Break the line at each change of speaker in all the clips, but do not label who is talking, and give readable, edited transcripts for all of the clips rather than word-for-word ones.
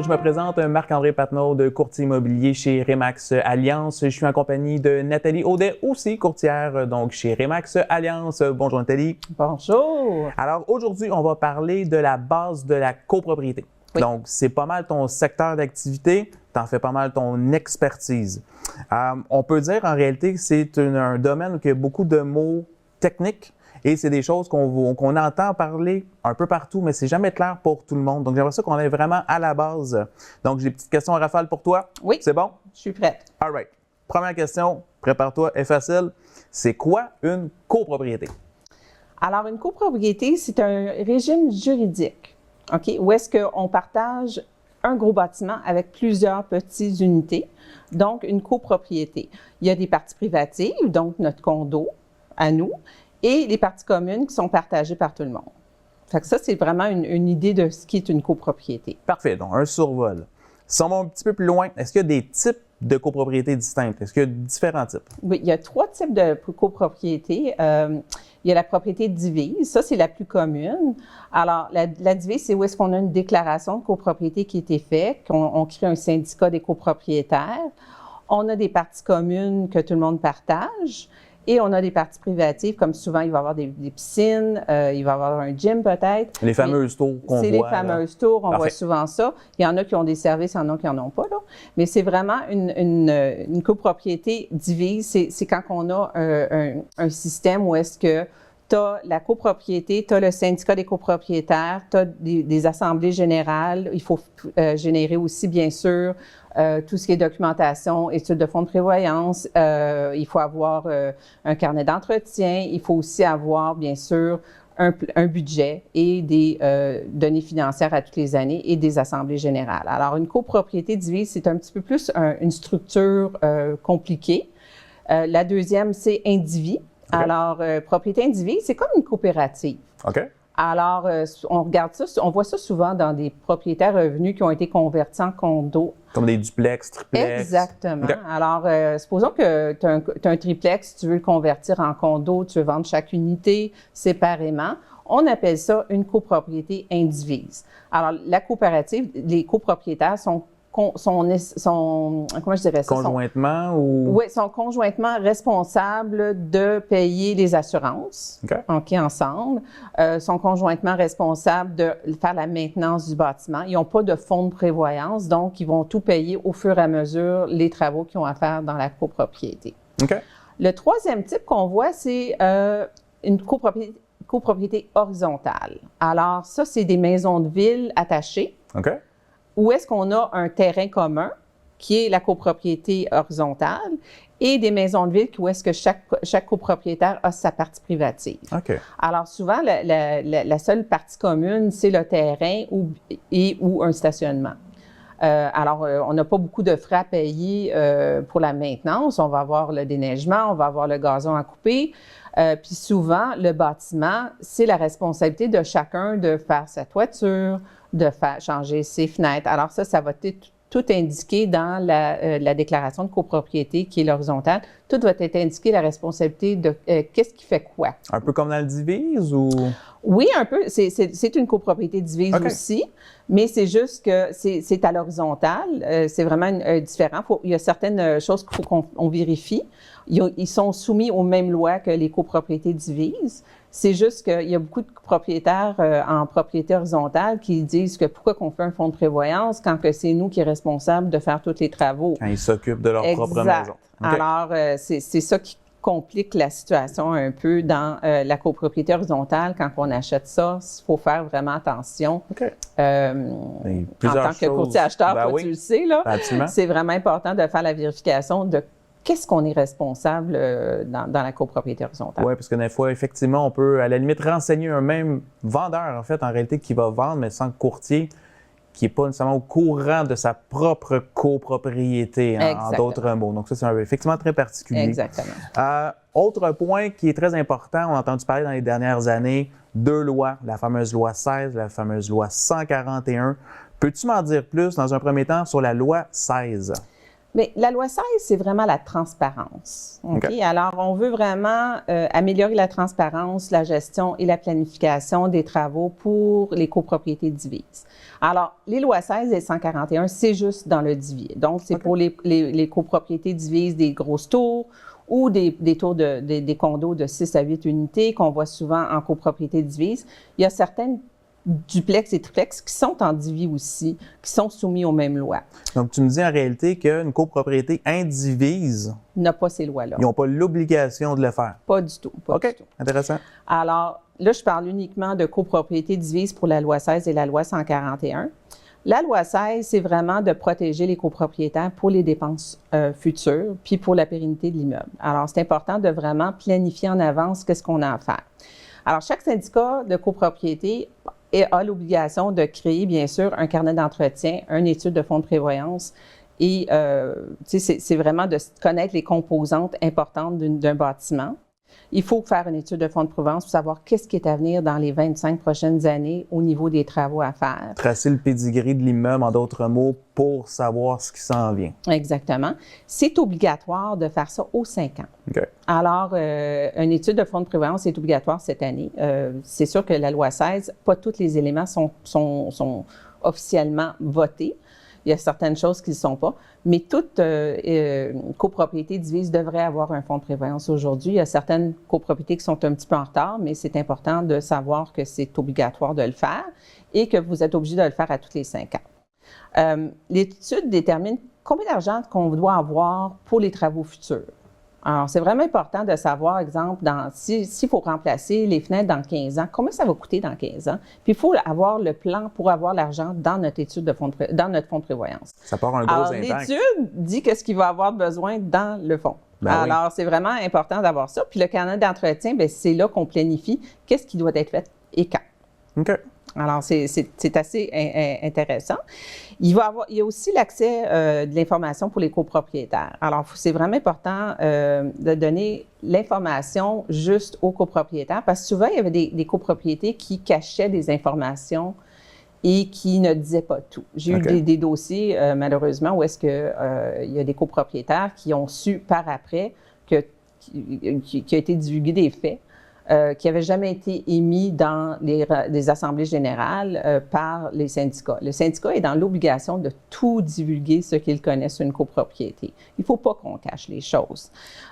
je me présente, Marc-André Patnaud de courtier immobilier chez Remax Alliance. Je suis en compagnie de Nathalie Audet, aussi courtière donc chez Remax Alliance. Bonjour Nathalie.
Bonjour.
Alors aujourd'hui, on va parler de la base de la copropriété.
Oui.
Donc c'est pas mal ton secteur d'activité, t'en fais pas mal ton expertise. On peut dire en réalité que c'est un domaine où il y a beaucoup de mots techniques. Et c'est des choses qu'on entend parler un peu partout, mais c'est jamais clair pour tout le monde. Donc, j'aimerais ça qu'on aille vraiment à la base. Donc, j'ai des petites questions à rafale pour toi.
Oui.
C'est bon?
Je suis prête.
All right. Première question, prépare-toi, est facile. C'est quoi une copropriété?
Alors, une copropriété, c'est un régime juridique, OK, où est-ce qu'on partage un gros bâtiment avec plusieurs petites unités, donc une copropriété. Il y a des parties privatives, donc notre condo à nous, et les parties communes qui sont partagées par tout le monde. Fait que ça, c'est vraiment une idée de ce qui est une copropriété.
Parfait, donc un survol. Si on va un petit peu plus loin, est-ce qu'il y a des types de copropriétés distinctes? Est-ce qu'il y a différents types?
Oui, il y a 3 types de copropriétés. Il y a la propriété divise, ça c'est la plus commune. Alors, la divise, c'est où est-ce qu'on a une déclaration de copropriété qui a été faite, qu'on crée un syndicat des copropriétaires. On a des parties communes que tout le monde partage. Et on a des parties privatives, comme souvent, il va y avoir des piscines, il va y avoir un gym peut-être.
Les fameuses tours qu'on voit.
C'est les fameuses tours, on
Parfait.
voit souvent ça. Il y en a qui ont des services, il y en a qui n'en ont pas, là. Mais c'est vraiment une copropriété divise. C'est quand on a un système où est-ce que tu as la copropriété, tu as le syndicat des copropriétaires, tu as des assemblées générales. Il faut générer aussi, bien sûr, tout ce qui est documentation, études de fonds de prévoyance. Il faut avoir un carnet d'entretien. Il faut aussi avoir, bien sûr, un budget et des données financières à toutes les années et des assemblées générales. Alors, une copropriété divise, c'est un petit peu plus une structure compliquée. La deuxième, c'est indivis.
Okay.
Alors, propriété indivis, c'est comme une coopérative.
OK.
Alors, on regarde ça, on voit ça souvent dans des propriétaires revenus qui ont été convertis en condos.
Comme des duplex, triplex.
Exactement.
Okay.
Alors, supposons que tu as un triplex, tu veux le convertir en condo, tu veux vendre chaque unité séparément. On appelle ça une copropriété indivise. Alors, la coopérative, les copropriétaires sont comment je dirais ça?
Conjointement ou?
Oui, sont conjointement responsables de payer les assurances, OK, ensemble. Sont conjointement responsables de faire la maintenance du bâtiment. Ils n'ont pas de fonds de prévoyance, donc ils vont tout payer au fur et à mesure les travaux qu'ils ont à faire dans la copropriété.
OK.
Le troisième type qu'on voit, c'est une copropriété horizontale. Alors, ça, c'est des maisons de ville attachées.
OK.
Où est-ce qu'on a un terrain commun, qui est la copropriété horizontale, et des maisons de ville où est-ce que chaque copropriétaire a sa partie privative.
OK.
Alors, souvent, la seule partie commune, c'est le terrain ou un stationnement. Alors, on n'a pas beaucoup de frais à payer pour la maintenance. On va avoir le déneigement, on va avoir le gazon à couper. Puis souvent, le bâtiment, c'est la responsabilité de chacun de faire sa toiture, de faire changer ses fenêtres. Alors ça va être tout indiqué dans la déclaration de copropriété qui est l'horizontale. Tout va être indiqué la responsabilité de qu'est-ce qui fait quoi.
Un peu comme dans le divise ou?
Oui, un peu. C'est une copropriété divise aussi, mais c'est juste que c'est à l'horizontale. C'est vraiment différent. Il y a certaines choses qu'il faut qu'on vérifie. Ils sont soumis aux mêmes lois que les copropriétés divises. C'est juste qu'il y a beaucoup de propriétaires en propriété horizontale qui disent que pourquoi qu'on fait un fonds de prévoyance quand que c'est nous qui sommes responsables de faire tous les travaux.
Quand ils s'occupent de leur propre maison.
Okay. Alors, c'est ça qui complique la situation un peu dans la copropriété horizontale. Quand on achète ça, il faut faire vraiment attention.
Okay.
En tant que courtier acheteur, toi, tu le sais, là, c'est vraiment important de faire la vérification de qu'est-ce qu'on est responsable dans la copropriété horizontale.
Oui, parce que des fois, effectivement, on peut à la limite renseigner un même vendeur, en fait, en réalité, qui va vendre, mais sans courtier, qui n'est pas nécessairement au courant de sa propre copropriété, en d'autres mots. Donc ça, c'est effectivement très particulier.
Exactement.
Autre point qui est très important, on a entendu parler dans les dernières années, 2 lois, la fameuse loi 16, la fameuse loi 141. Peux-tu m'en dire plus, dans un premier temps, sur la loi 16?
Mais la loi 16, c'est vraiment la transparence. Okay? Alors, on veut vraiment améliorer la transparence, la gestion et la planification des travaux pour les copropriétés divises. Alors, les lois 16 et 141, c'est juste dans le divier. Donc, c'est pour les copropriétés divises des grosses tours ou des tours des condos de 6 à 8 unités qu'on voit souvent en copropriété divise. Il y a certaines duplex et triplex qui sont en divis aussi, qui sont soumis aux mêmes lois.
Donc, tu me dis en réalité qu'une copropriété indivise
n'a pas ces lois-là.
Ils n'ont pas l'obligation de le faire.
Pas du tout. Pas du tout.
Intéressant.
Alors, là, je parle uniquement de copropriété divise pour la loi 16 et la loi 141. La loi 16, c'est vraiment de protéger les copropriétaires pour les dépenses futures, puis pour la pérennité de l'immeuble. Alors, c'est important de vraiment planifier en avance qu'est-ce qu'on a à faire. Alors, chaque syndicat de copropriété a l'obligation de créer, bien sûr, un carnet d'entretien, une étude de fonds de prévoyance et c'est vraiment de connaître les composantes importantes d'un bâtiment. Il faut faire une étude de fonds de prévoyance pour savoir qu'est-ce qui est à venir dans les 25 prochaines années au niveau des travaux à faire.
Tracer le pédigré de l'immeuble, en d'autres mots, pour savoir ce qui s'en vient.
Exactement. C'est obligatoire de faire ça aux 5 ans.
Okay.
Alors, une étude de fonds de prévoyance est obligatoire cette année. C'est sûr que la loi 16, pas tous les éléments sont officiellement votés. Il y a certaines choses qui ne le sont pas, mais toute copropriété divise devrait avoir un fonds de prévoyance aujourd'hui. Il y a certaines copropriétés qui sont un petit peu en retard, mais c'est important de savoir que c'est obligatoire de le faire et que vous êtes obligé de le faire à tous les 5 ans. L'étude détermine combien d'argent qu'on doit avoir pour les travaux futurs. Alors, c'est vraiment important de savoir, exemple, s'il faut remplacer les fenêtres dans 15 ans, combien ça va coûter dans 15 ans? Puis, il faut avoir le plan pour avoir l'argent dans notre étude dans notre fonds de prévoyance.
Ça part un gros impact.
L'étude dit qu'est-ce qu'il va avoir besoin dans le fonds. Alors, c'est vraiment important d'avoir ça. Puis, le carnet d'entretien, bien, c'est là qu'on planifie qu'est-ce qui doit être fait et quand.
OK.
Alors, c'est assez intéressant. Il y a aussi l'accès de l'information pour les copropriétaires. Alors, c'est vraiment important de donner l'information juste aux copropriétaires parce que souvent, il y avait des copropriétés qui cachaient des informations et qui ne disaient pas tout. J'ai eu des dossiers, malheureusement, où est-ce qu'il y a des copropriétaires qui ont su par après qu'il a été divulgué des faits qui n'avaient jamais été émis dans des assemblées générales par les syndicats. Le syndicat est dans l'obligation de tout divulguer ce qu'il connaît sur une copropriété. Il ne faut pas qu'on cache les choses.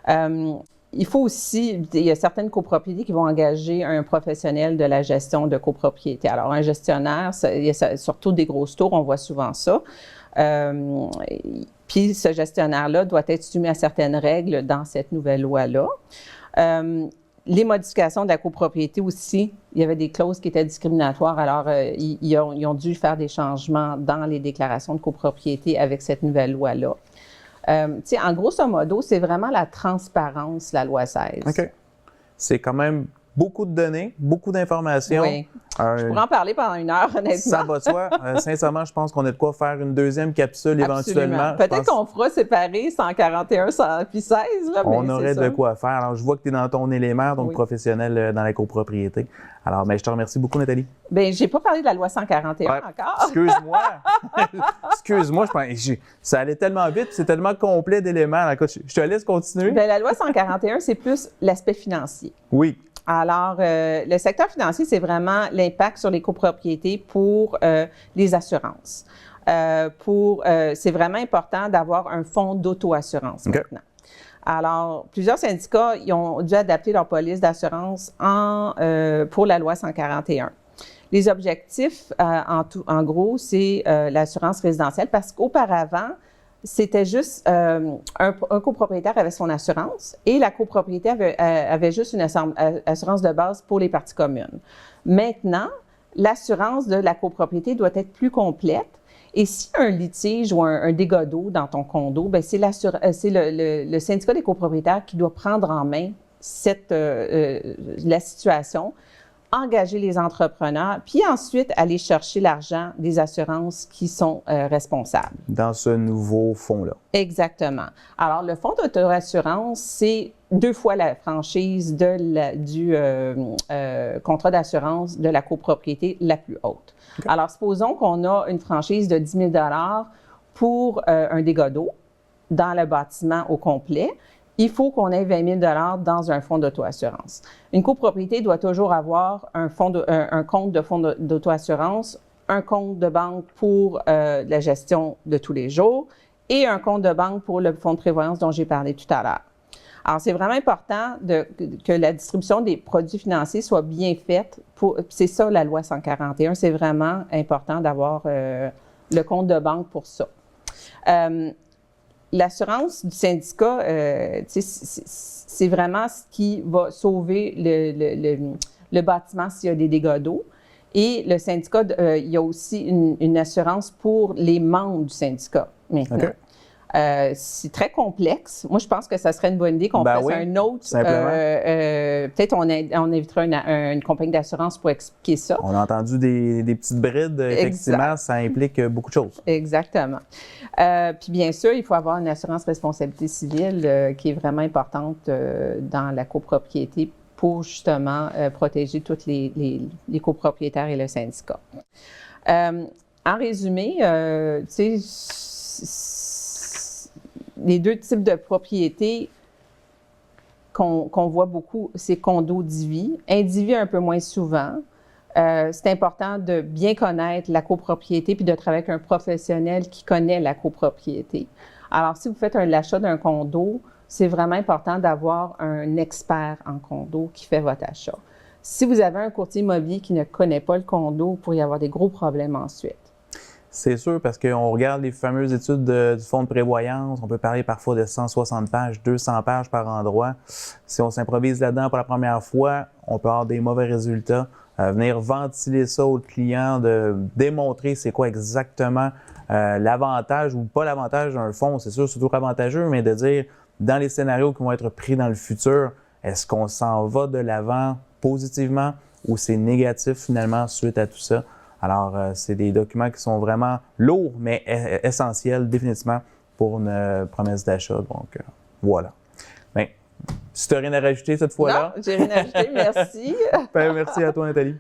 Il faut aussi, il y a certaines copropriétés qui vont engager un professionnel de la gestion de copropriété. Alors, un gestionnaire, il y a surtout des grosses tours, on voit souvent ça. Puis, ce gestionnaire-là doit être soumis à certaines règles dans cette nouvelle loi-là. Les modifications de la copropriété aussi, il y avait des clauses qui étaient discriminatoires. Alors, ils ont dû faire des changements dans les déclarations de copropriété avec cette nouvelle loi-là. En grosso modo, c'est vraiment la transparence, la loi 16.
OK. C'est quand même beaucoup de données, beaucoup d'informations.
Oui. Je pourrais en parler pendant 1 heure, honnêtement.
Ça va de soi. Sincèrement, je pense qu'on a de quoi faire une deuxième capsule éventuellement.
Peut-être qu'on fera séparer 141 puis 16. Là,
on aurait de quoi faire. Alors, je vois que tu es dans ton élément, donc professionnel dans la copropriété. Alors, je te remercie beaucoup, Nathalie.
Bien, j'ai pas parlé de la loi 141 encore.
Excuse-moi. Excuse-moi, ça allait tellement vite, c'est tellement complet d'éléments. Je te laisse continuer.
Bien, la loi 141, c'est plus l'aspect financier.
Oui.
Alors, le secteur financier, c'est vraiment l'impact sur les copropriétés pour les assurances. C'est vraiment important d'avoir un fonds d'auto-assurance maintenant. Alors, plusieurs syndicats ils ont dû adapter leur police d'assurance pour la loi 141. Les objectifs, en gros, c'est l'assurance résidentielle parce qu'auparavant, c'était juste un copropriétaire avait son assurance et la copropriété avait juste une assurance de base pour les parties communes. Maintenant, l'assurance de la copropriété doit être plus complète. Et s'il y a un litige ou un dégât d'eau dans ton condo, bien, c'est le syndicat des copropriétaires qui doit prendre en main la situation, engager les entrepreneurs, puis ensuite aller chercher l'argent des assurances qui sont responsables. Dans
ce nouveau fonds-là.
Exactement. Alors, le fonds d'auto-assurance, c'est 2 fois la franchise du contrat d'assurance de la copropriété la plus haute. Okay. Alors, supposons qu'on a une franchise de 10 000 $ pour un dégât d'eau. dans le bâtiment au complet, il faut qu'on ait 20 000 $ dans un fonds d'auto-assurance. Une copropriété doit toujours avoir un compte de fonds d'auto-assurance, un compte de banque pour la gestion de tous les jours et un compte de banque pour le fonds de prévoyance dont j'ai parlé tout à l'heure. Alors, c'est vraiment important que la distribution des produits financiers soit bien faite. C'est ça, la loi 141. C'est vraiment important d'avoir le compte de banque pour ça. L'assurance du syndicat, c'est vraiment ce qui va sauver le bâtiment s'il y a des dégâts d'eau. Et le syndicat, il y a aussi une assurance pour les membres du syndicat maintenant. Okay. C'est très complexe. Moi, je pense que ça serait une bonne idée qu'on fasse un autre. Peut-être on invitera une compagnie d'assurance pour expliquer ça.
On a entendu des petites brides. Effectivement, ça implique beaucoup de choses.
Exactement. Puis bien sûr, il faut avoir une assurance responsabilité civile qui est vraiment importante dans la copropriété pour justement protéger tous les copropriétaires et le syndicat. En résumé, tu sais, les deux types de propriétés qu'on voit beaucoup, c'est condo-divis. Indivis un peu moins souvent. C'est important de bien connaître la copropriété puis de travailler avec un professionnel qui connaît la copropriété. Alors, si vous faites l'achat d'un condo, c'est vraiment important d'avoir un expert en condo qui fait votre achat. Si vous avez un courtier immobilier qui ne connaît pas le condo, vous pourriez avoir des gros problèmes ensuite.
C'est sûr, parce qu'on regarde les fameuses études du fonds de prévoyance, on peut parler parfois de 160 pages, 200 pages par endroit. Si on s'improvise là-dedans pour la première fois, on peut avoir des mauvais résultats. Venir ventiler ça au client, de démontrer c'est quoi exactement l'avantage ou pas l'avantage d'un fonds, c'est sûr, c'est toujours avantageux, mais de dire dans les scénarios qui vont être pris dans le futur, est-ce qu'on s'en va de l'avant positivement ou c'est négatif finalement suite à tout ça? Alors, c'est des documents qui sont vraiment lourds, mais essentiels définitivement pour une promesse d'achat. Donc, voilà. Bien, si tu n'as rien à rajouter cette fois-là.
Non, j'ai rien à rajouter, merci.
Ben, merci à toi, Nathalie.